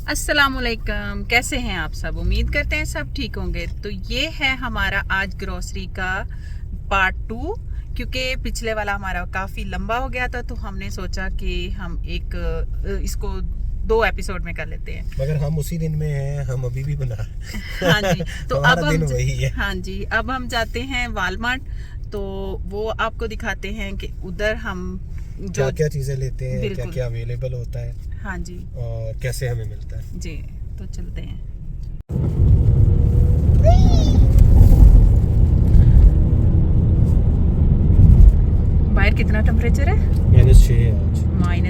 अस्सलामुअलैकुम, कैसे हैं आप सब। उम्मीद करते हैं सब ठीक होंगे। तो ये है हमारा आज ग्रोसरी का पार्ट 2, क्योंकि पिछले वाला हमारा काफ़ी लंबा हो गया था, तो हमने सोचा कि हम इसको 2 एपिसोड में कर लेते हैं। मगर हम उसी दिन में हैं, हम अभी भी बना हाँ जी, तो अब दिन वही है। हाँ जी, अब हम जाते हैं वालमार्ट, तो वो आपको दिखाते हैं कि उधर हम क्या क्या चीज़ें लेते हैं, क्या बिल्कुल क्या अवेलेबल होता है हाँ जी और कैसे हमें मिलता है जी। तो चलते हैं। बाहर कितना टेम्परेचर है? -6 है आज।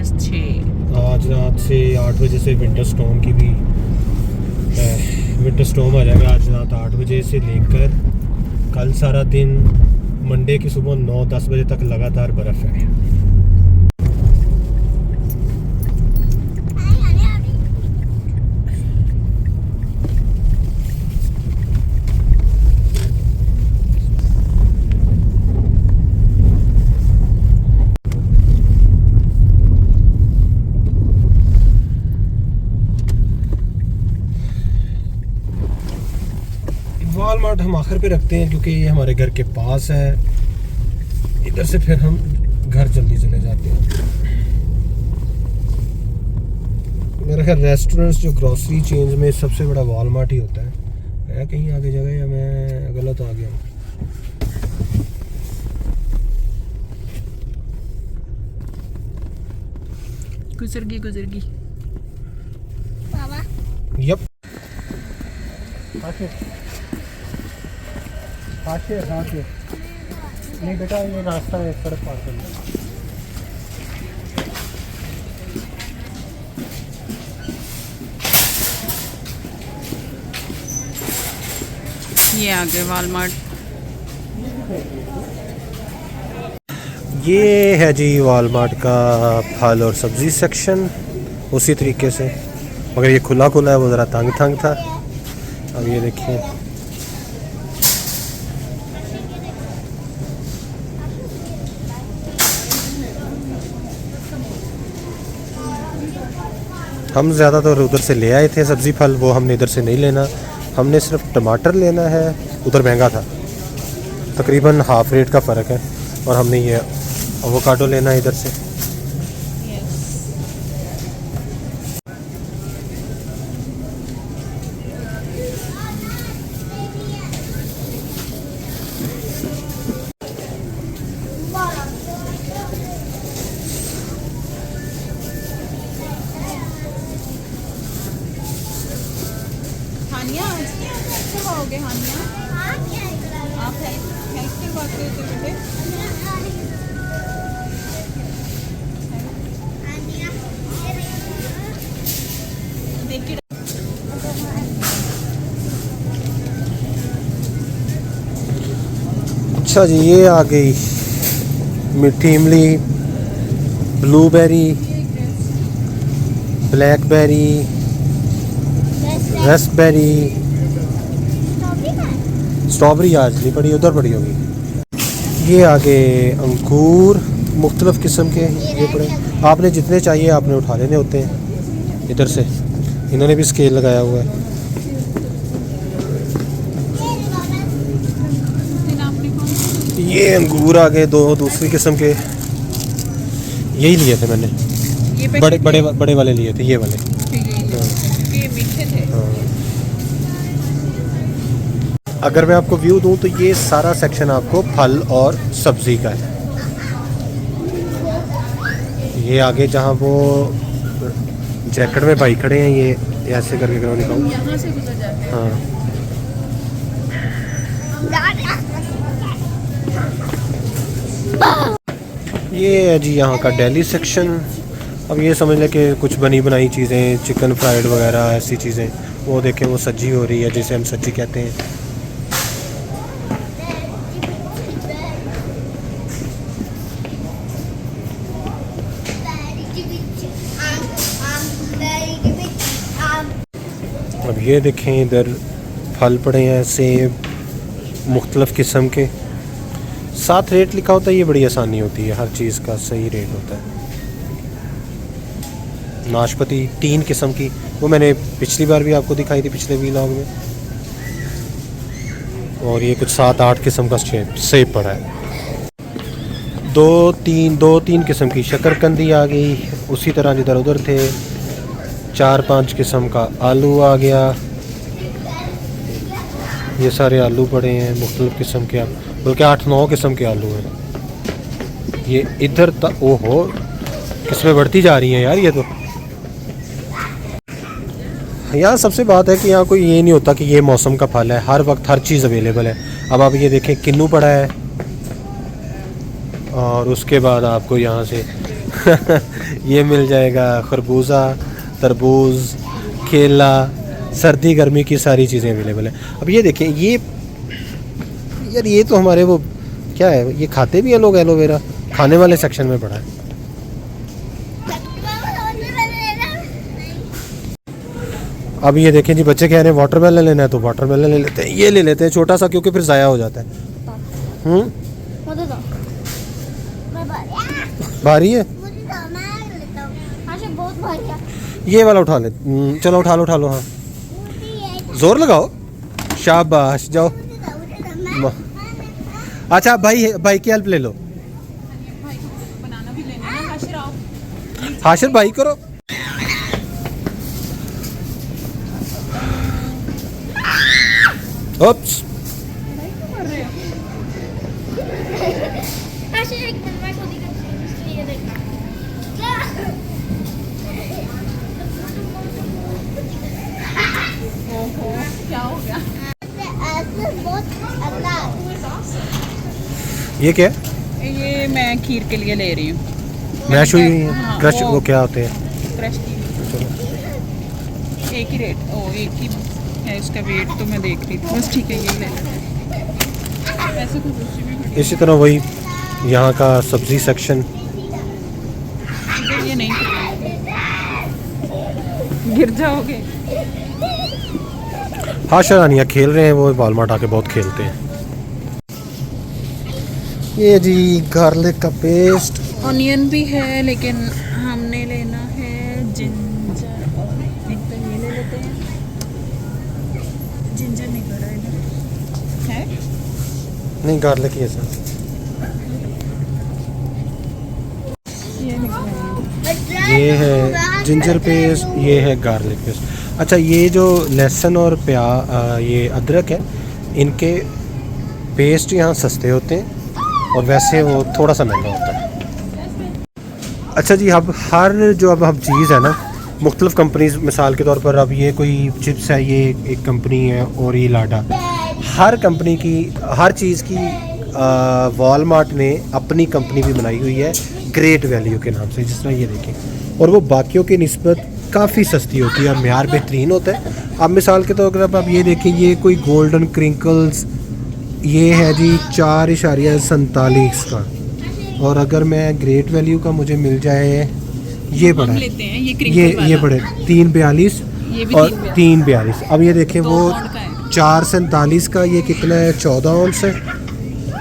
-6। आज रात से 8 बजे से विंटर स्टॉर्म की भी विंटर स्टॉर्म आ जाएगा आज रात 8 बजे से लेकर कल सारा दिन मंडे की सुबह 9-10 बजे तक लगातार बर्फ़ है। वॉलमार्ट हम आखिर पे रखते हैं क्योंकि ये हमारे घर के पास है। इधर से फिर हम घर जल्दी चले जाते हैं। मेरा ख्याल रेस्टोरेंट्स जो ग्रोसरी चेंज में सबसे बड़ा वॉलमार्ट ही होता है कहीं आगे जगह, या मैं गलत आ गया? गुजरगी बाबा यप। नहीं बेटा, ये रास्ता है, सड़क पार करना। ये आगे वालमार्ट। ये है जी वॉलमार्ट का फल और सब्ज़ी सेक्शन उसी तरीके से, मगर ये खुला खुला है, वो ज़रा तंग तंग था। अब ये देखिए, हम ज़्यादातर उधर से ले आए थे सब्ज़ी फल, वो हमने इधर से नहीं लेना। हमने सिर्फ टमाटर लेना है, उधर महंगा था, तकरीबन हाफ रेट का फ़र्क है। और हमने ये एवोकाडो लेना है इधर से। हानिया आज नहीं करवाओगे? हानिया आप हेल्प करवाते हो तो बेटे। देखिए अच्छा जी, ये आ गई मीठी इमली, ब्लूबेरी, ब्लैकबेरी, रसबेरी, स्ट्रॉबेरी आज नहीं पड़ी, उधर पड़ी होगी। ये आगे अंगूर मुख्तलिफ़ किस्म के ये पड़े। आपने जितने चाहिए आपने उठा लेने होते हैं इधर से। इन्होंने भी स्केल लगाया हुआ है। ये अंगूर आ गए 2 दूसरी किस्म के, यही लिए थे मैंने। ये बड़े वाले लिए थे, ये वाले। ये मीठे थे। अगर मैं आपको व्यू दूं तो ये सारा सेक्शन आपको फल और सब्ज़ी का है। ये आगे जहाँ वो जैकेट में भाई खड़े हैं, ये ऐसे करके करो निकालो। यहाँ से गुजर जाते हैं। हाँ, ये है जी यहाँ का डेली सेक्शन। अब ये समझ लें कि कुछ बनी बनाई चीज़ें, चिकन फ्राइड वगैरह ऐसी चीज़ें, वो देखें वो सज्जी हो रही है, जिसे हम सज्जी कहते हैं। अब ये देखें इधर फल पड़े हैं, सेब मुख्तलिफ़ किस्म के, साथ रेट लिखा होता है। ये बड़ी आसानी होती है, हर चीज़ का सही रेट होता है। नाशपाती 3 किस्म की, वो मैंने पिछली बार भी आपको दिखाई थी पिछले व्लॉग में। और ये कुछ 7-8 किस्म का सेब पड़ा है। दो तीन किस्म की शकरकंदी आ गई, उसी तरह जिधर उधर थे 4-5 किस्म का आलू आ गया। ये सारे आलू पड़े हैं मुख्तलिफ किस्म के, बल्कि 8-9 किस्म के आलू हैं। ये इधर तक ओहो किस्में बढ़ती जा रही हैं यार। ये तो यहाँ सबसे बात है कि यहाँ कोई ये नहीं होता कि ये मौसम का फल है, हर वक्त हर चीज़ अवेलेबल है। अब आप ये देखें किन्नू पड़ा है, और उसके बाद आपको यहाँ से ये मिल जाएगा खरबूजा, तरबूज, केला, सर्दी गर्मी की सारी चीज़ें अवेलेबल है। अब ये देखें ये यार, ये तो हमारे वो क्या है, ये खाते भी हैं लोग, एलोवेरा खाने वाले सेक्शन में पड़ा है। अब ये देखें जी, बच्चे कह रहे हैं वाटरमेलन लेना है तो वाटरमेलन ले लेते हैं, ये ले लेते हैं छोटा सा, क्योंकि फिर ज़ाया हो जाता है। भारी है, ये वाला उठा ले। चलो उठा लो हाँ, जोर लगाओ, शाबाश जाओ। अच्छा भाई की हेल्प ले लो, हाशिर भाई करो। ओप्स क्या हो गया? ये क्या है? ये मैं खीर के लिए ले रही हूँ। मैश हुई है हाँ, क्रश, वो क्या होते हैं? क्रश की एक ही रेट, एक ही है इसका वेट, तो मैं देख रही थी बस। ठीक है ये ले लेते हैं। ऐसे तो दूसरी भी बड़ी इसी तरह वही यहाँ का सब्जी सेक्शन। ये नहीं गिर जाओगे। हाँ शरानिया खेल रहे हैं, वो वॉलमार्ट आके बहुत खेलते हैं। ये जी गार्लिक का पेस्ट, ऑनियन भी है, लेकिन हमने लेना है जिंजर, और एक तो ये ले लेते हैं। जिंजर नहीं पड़ा इधर है, नहीं गार्लिक ही है सर। ये है जिंजर पेस्ट, ये है गार्लिक पेस्ट। अच्छा ये जो लहसुन और ये अदरक है, इनके पेस्ट यहाँ सस्ते होते हैं और वैसे वो थोड़ा सा महंगा होता है। अच्छा जी, अब हर जो अब चीज़ है ना, मुख्तलिफ कंपनीज, मिसाल के तौर पर अब ये कोई चिप्स है, ये एक कंपनी है, और ये लाडा, हर कंपनी की हर चीज़ की वॉलमार्ट ने अपनी कंपनी भी बनाई हुई है ग्रेट वैल्यू के नाम से, जिस तरह ये देखें, और वो बाकियों की निस्बत काफ़ी सस्ती होती है और म्यार बेहतरीन होता है। अब मिसाल के तौर पर आप ये देखें, ये कोई गोल्डन क्रिंकल्स ये है जी 4.47 का, और अगर मैं ग्रेट वैल्यू का मुझे मिल जाए, ये बड़ा है, ये बड़े 3.42 और 3.42। अब ये देखें वो 4.47 का, ये कितना है 14 औंस है,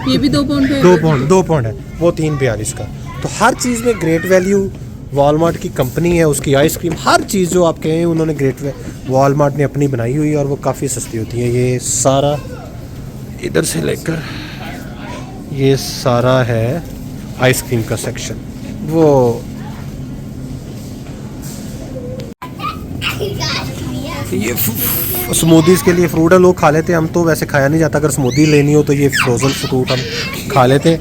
ये भी 2 पाउंड है, 2 पाउंड है, वो 3.42 का। तो हर चीज़ में ग्रेट वैल्यू वॉलमार्ट की कंपनी है, उसकी आइसक्रीम, हर चीज़ जो आप कहें उन्होंने वॉलमार्ट ने अपनी बनाई हुई है, और वो काफ़ी सस्ती होती है। ये सारा इधर से लेकर ये सारा है आइसक्रीम का सेक्शन। वो ये स्मूदीज़ के लिए फ्रूट है, लोग खा लेते हैं, हम तो वैसे खाया नहीं जाता। अगर स्मूदी लेनी हो तो ये फ्रोज़न फ्रूट हम खा लेते हैं।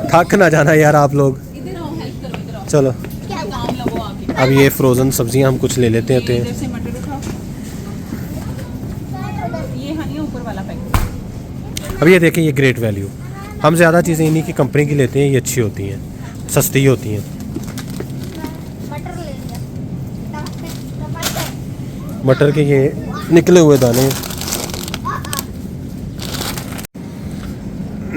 थक ना जाना यार आप लोग, चलो। अब ये फ्रोज़न सब्जियां हम कुछ ले लेते होते हैं। अब ये देखें, ये ग्रेट वैल्यू, हम ज़्यादा चीज़ें इन्हीं की कंपनी की लेते हैं, ये अच्छी होती हैं, सस्ती होती हैं। मटर के ये निकले हुए दाने,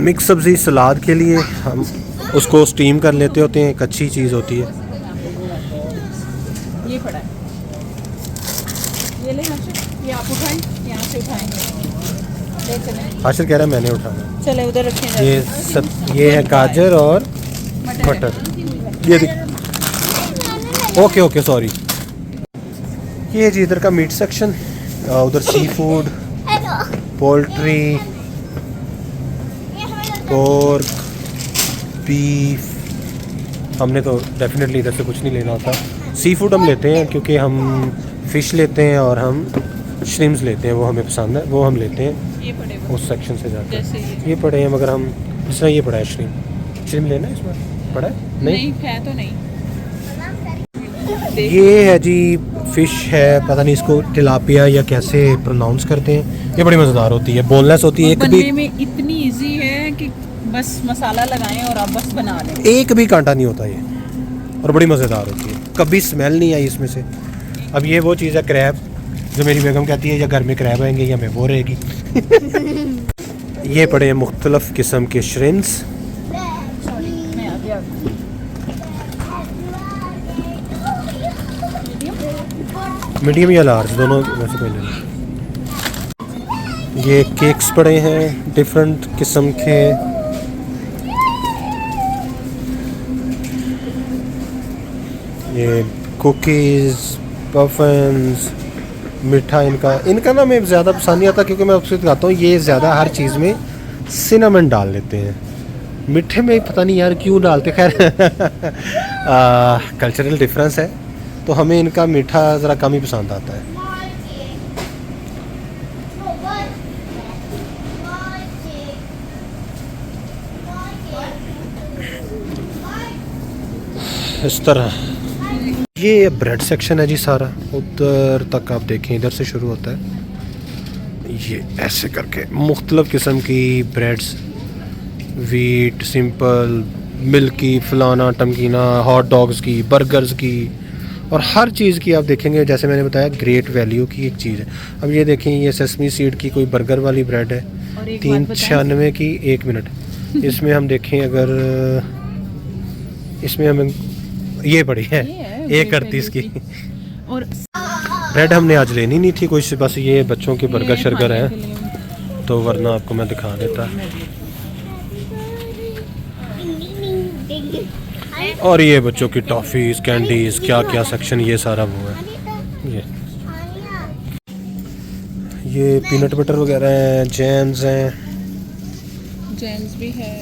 मिक्स सब्ज़ी सलाद के लिए हम उसको स्टीम कर लेते होते हैं, एक अच्छी चीज़ होती है। ये पड़ा है, ये ले हाशिर, ये आप उठाएं, यहाँ से उठाएंगे, ले चलें। हाशिर कह रहा है मैंने उठाना, चले उधर रखें। ये है गाजर और मटर, ये ओके ओके सॉरी। ये जी इधर का मीट सेक्शन, उधर seafood, hello poultry, pork, beef. हमने तो डेफिनेटली इधर से कुछ नहीं लेना होता। सी फूड हम लेते हैं क्योंकि हम फ़िश लेते हैं और हम श्रिम्स लेते हैं, वो हमें पसंद है, वो हम लेते हैं ये पड़े उस सेक्शन से जाकर। जैसे ये पड़े हैं, मगर हम जिस तरह ये पड़ा है श्रिम लेना है इसमें पड़ा है नहीं, है तो नहीं। ये है जी फ़िश है, पता नहीं इसको टिलापिया या कैसे प्रोनाउंस करते हैं। ये बड़ी मज़ेदार होती है, बोनलेस होती है, एक बनने भी में इतनी इजी है कि बस मसाला लगाएं और आप बस बना लें। एक भी कांटा नहीं होता ये, और बड़ी मज़ेदार होती है, कभी स्मेल नहीं आई इसमें से। अब ये वो चीज़ है क्रैब, जो मेरी बेगम कहती है या घर में क्रैब आएंगे या मैं वो रहेगी। ये पड़े हैं मुख्तलिफ़ किस्म के श्रिम्स। मैं आ गया। मीडियम या लार्ज दोनों में से कोई लेना। ये केक्स पड़े हैं डिफरेंट किस्म के। ये कुकीज़, पफन्स, मीठा इनका ना मैं ज़्यादा पसंद नहीं आता क्योंकि मैं आपसे दिखाता हूँ, ये ज़्यादा हर चीज़ में सिनेमन डाल लेते हैं। मीठे में पता नहीं यार क्यों डालते, खैर कल्चरल डिफरेंस है, तो हमें इनका मीठा ज़रा कम ही पसंद आता है। इस तरह ये ब्रेड सेक्शन है जी सारा, उधर तक आप देखें, इधर से शुरू होता है ये ऐसे करके मुख्तलिफ़ किस्म की ब्रेड्स, वीट, सिंपल, मिल्की, फलाना टमकीना, हॉट डॉग्स की, बर्गर्स की, और हर चीज़ की आप देखेंगे। जैसे मैंने बताया ग्रेट वैल्यू की एक चीज़ है। अब ये देखें, ये सेसमी सीड की कोई बर्गर वाली ब्रेड है, 396 की। 1 मिनट, इसमें हम देखें अगर इसमें हमें ये पड़ी है 138 की। और ब्रेड हमने आज लेनी नहीं थी कोई सी, बस ये बच्चों के बर्गर शर्गर हैं, तो वरना आपको मैं दिखा देता। और ये बच्चों की टॉफ़ीज़, कैंडीज़, क्या क्या सेक्शन, ये सारा वो है। ये पीनट बटर वगैरह हैं, जैम्स हैं, जैम्स भी है।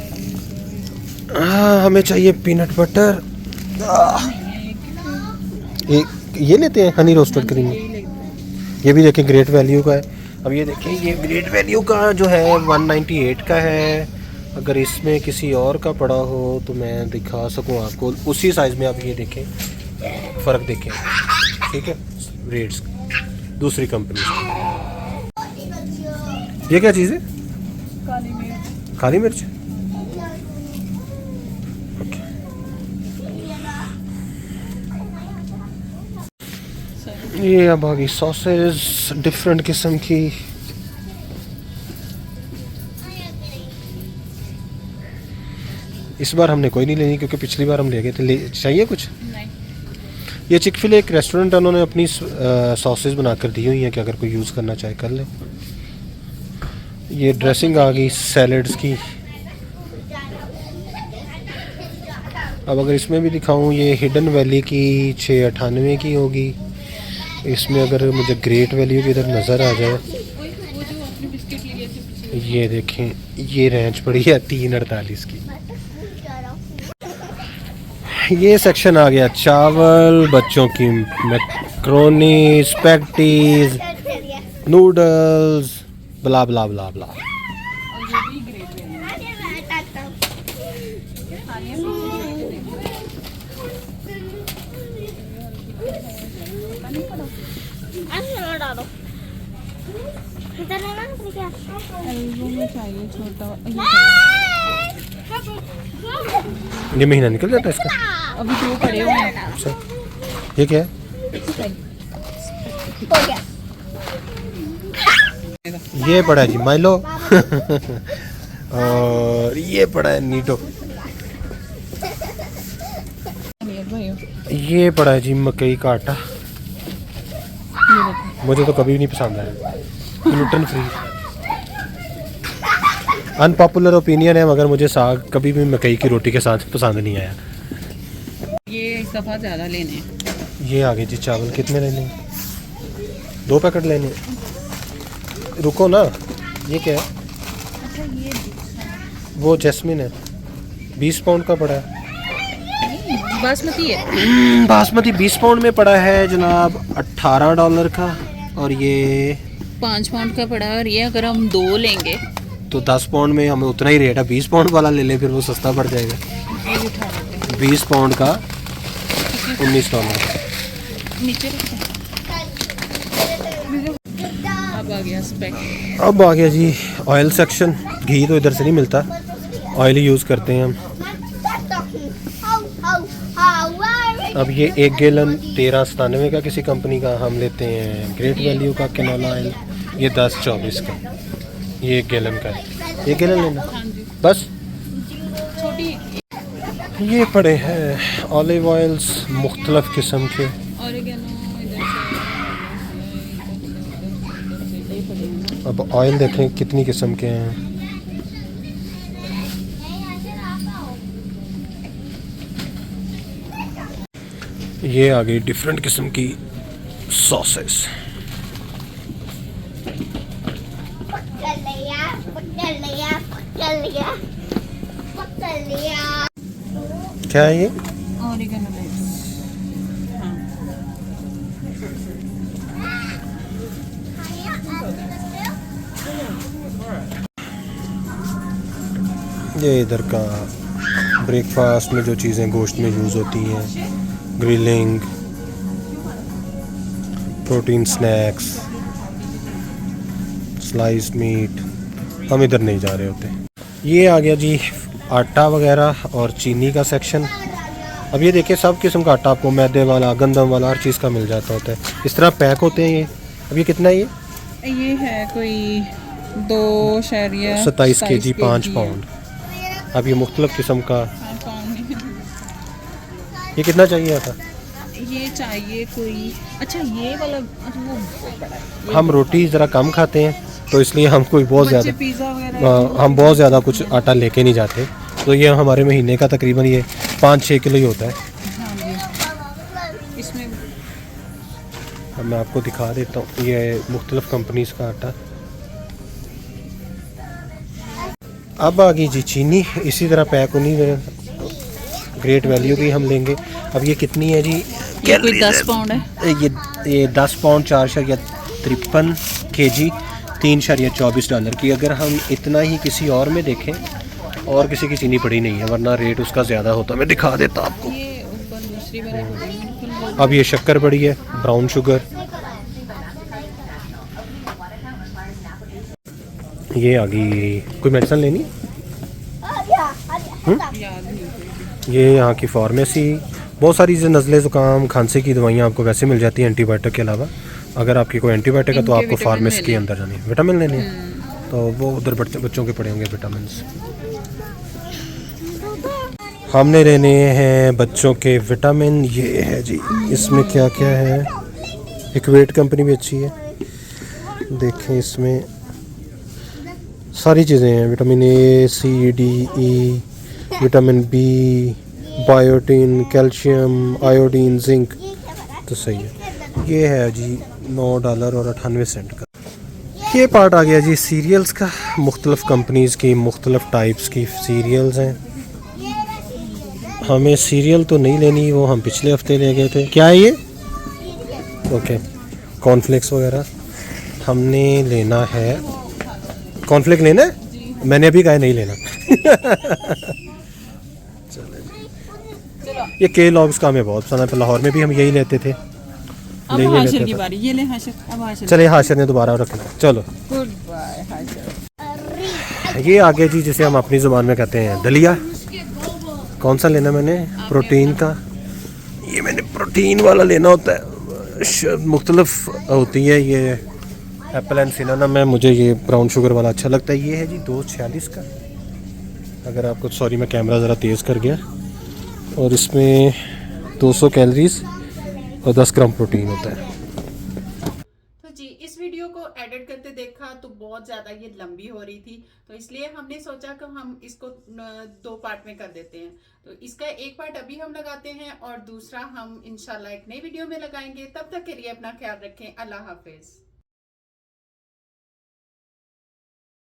हाँ हमें चाहिए पीनट बटर। ये लेते हैं हनी रोस्टेड क्रीम, ये भी देखें ग्रेट वैल्यू का है। अब ये देखें, ये ग्रेट वैल्यू का जो है 198 का है। अगर इसमें किसी और का पड़ा हो तो मैं दिखा सकूं आपको, उसी साइज़ में। आप ये देखें, फ़र्क देखें, ठीक है, रेट्स दूसरी कंपनी से। ये क्या चीज़ है? काली मिर्च। काली मिर्च। ये अब आ गई सॉसेज डिफरेंट किस्म की। इस बार हमने कोई नहीं लेनी क्योंकि पिछली बार हम ले गए थे। चाहिए कुछ नहीं। ये चिकफिले एक रेस्टोरेंट है, उन्होंने अपनी सॉसेज बनाकर दी हुई हैं कि अगर कोई यूज़ करना चाहे कर ले। ये ड्रेसिंग आ गई सैलड्स की। अब अगर इसमें भी दिखाऊं, ये हिडन वैली की 698 की होगी। इसमें अगर मुझे ग्रेट वैल्यू की इधर नज़र आ जाए, ये देखें, ये रेंज पड़ी है 348 की। ये सेक्शन आ गया चावल, बच्चों की मैक्रोनी, स्पैगेटीज, नूडल्स, ब्ला ब्ला ब्ला ब्ला। चाहिए छोटा। ये महीना निकल जाता है इसका। अभी तो पड़े हुए हैं। अच्छा, ये क्या है? ये पड़ा है जी माइलो। और ये पड़ा है नीटो। ये पड़ा है जी मकई का आटा। मुझे तो कभी नहीं पसंद आया, ग्लूटेन फ्री। अनपॉपुलर ओपिनियन है, मगर मुझे साग कभी भी मकई की रोटी के साथ पसंद नहीं आया। ये इस दफ़ा ज़्यादा लेने हैं। ये आगे जी चावल कितने लेने हैं? 2 पैकेट लेने हैं। रुको ना, ये क्या है? अच्छा ये वो जैस्मिन है, 20 पाउंड का पड़ा है। बासमती है। बासमती 20 पाउंड में पड़ा है जनाब, $18 का। और ये 5 पाउंड का पड़ा है, और ये अगर हम 2 लेंगे तो 10 पाउंड में हमें उतना ही रेट है। 20 पाउंड वाला ले लें फिर वो सस्ता पड़ जाएगा। ये भी उठा लेते हैं। 20 पाउंड का $19। नीचे रखते हैं। अब आ गया स्पेक। अब आ गया जी ऑयल सेक्शन। घी तो इधर से नहीं मिलता, ऑयल ही यूज़ करते हैं हम। अब ये 1 गैलन 1397 का किसी कंपनी का, हम लेते हैं ग्रेट वैल्यू का कैनोला ऑयल। ये 10-24 का, ये 1 गैलन का है। 1 गैलन लेना बस। छोटी ये पड़े हैं ऑलिव ऑयल्स मुख्तलिफ किस्म के। ऑरिगेनो इधर से। अब ऑयल देखें कितनी किस्म के हैं। ये आ गई डिफरेंट किस्म की सॉसेस। क्या है ये? Oregano less. हाँ। ये इधर का ब्रेकफास्ट में जो चीज़ें गोश्त में यूज़ होती हैं, grilling, protein snacks, sliced meat. हम इधर नहीं जा रहे होते। ये आ गया जी आटा वगैरह और चीनी का सेक्शन। अब ये देखिए सब किस्म का आटा आपको मैदे वाला, गंदम वाला, हर चीज़ का मिल जाता होता है। इस तरह पैक होते हैं ये। अब ये कितना है ये? ये है कोई 2.27 kg 5 पाउंड। अब ये मुख्तलिफ किस्म का। ये कितना चाहिए था? ये चाहिए कोई, अच्छा ये वाला, अच्छा वो बड़ा है। हम रोटी ज़रा कम खाते हैं तो इसलिए हम कोई बहुत बच्चे ज़्यादा पिज़्ज़ा वगैरह हम बहुत ज़्यादा कुछ आटा लेके नहीं जाते। तो ये हमारे महीने का तकरीबन ये 5-6 किलो ही होता है। हाँ जी। इसमें अब मैं आपको दिखा देता हूँ ये मुख्तलिफ कंपनीज का आटा। अब आ गई जी चीनी, इसी तरह पैक होनी है। ग्रेट वैल्यू की हम लेंगे। अब ये कितनी है जी? ये कोई 10 पाउंड है। ये 10 पाउंड 4.53 kg $3.24 की। अगर हम इतना ही किसी और में देखें, और किसी की चीनी पड़ी नहीं है, वरना रेट उसका ज़्यादा होता। मैं दिखा देता आपको। ये ऊपर दूसरी वाली बिल्कुल। अब ये शक्कर पड़ी है, ब्राउन शुगर। ये आ गई, कोई मेडिसिन लेनी? याद नहीं। ये यहाँ की फार्मेसी। बहुत सारी जैसे नज़ले ज़ुकाम खांसी की दवाइयाँ आपको वैसे मिल जाती हैं एंटीबायोटिक के अलावा। अगर आपकी कोई एंटीबायोटिक है तो आपको फार्मेसी के अंदर जानी है। विटामिन लेने हैं तो वो उधर बच्चों के पड़े होंगे विटामिन। हमने लेने हैं बच्चों के विटामिन। ये है जी, इसमें क्या क्या है। इक्वेट कंपनी भी अच्छी है, देखें इसमें सारी चीज़ें हैं। Vitamin A, C, D, E, vitamin B, biotin, calcium, iodine, zinc. तो सही है। ये है जी $9.98 का। ये पार्ट आ गया जी सीरियल्स का। मुख्तलिफ कंपनीज़ की मुख्तलिफ टाइप्स की सीरियल्स हैं। हमें सीरियल तो नहीं लेनी, वो हम पिछले हफ्ते ले गए थे। क्या है ये? ओके, कॉर्नफ्लेक्स वगैरह हमने लेना है। कॉर्नफ्लेक्स लेना है? मैंने अभी कहा नहीं लेना। ये के लॉग्स का हमें बहुत पसंद है। लाहौर में भी हम यही लेते थे। अब ले हाशिर लेते की थे। बारी। ये ले हाशिर। अब हाशिर। चलिए हाशिर ने दोबारा रखना। चलो गुड बाय हाशिर। ये आगे जी जिसे हम अपनी ज़ुबान में कहते हैं दलिया। कौन सा लेना मैंने? प्रोटीन का। ये मैंने प्रोटीन वाला लेना होता है, मुख्तलिफ होती है। ये एप्पल एंड सिनाना में मुझे ये ब्राउन शुगर वाला अच्छा लगता है। ये है जी 2.46 का। अगर आपको, सॉरी मैं कैमरा ज़रा तेज़ कर गया। और इसमें 200 कैलोरीज और 10 ग्राम प्रोटीन होता है। तो जी इस वीडियो को एडिट करते देखा तो बहुत ज़्यादा ये लंबी हो रही थी, तो इसलिए हमने सोचा कि हम इसको 2 पार्ट में कर देते हैं। तो इसका एक पार्ट अभी हम लगाते हैं और दूसरा हम इंशाल्लाह एक नई वीडियो में लगाएंगे। तब तक के लिए अपना ख्याल रखें। अल्लाह हाफिज।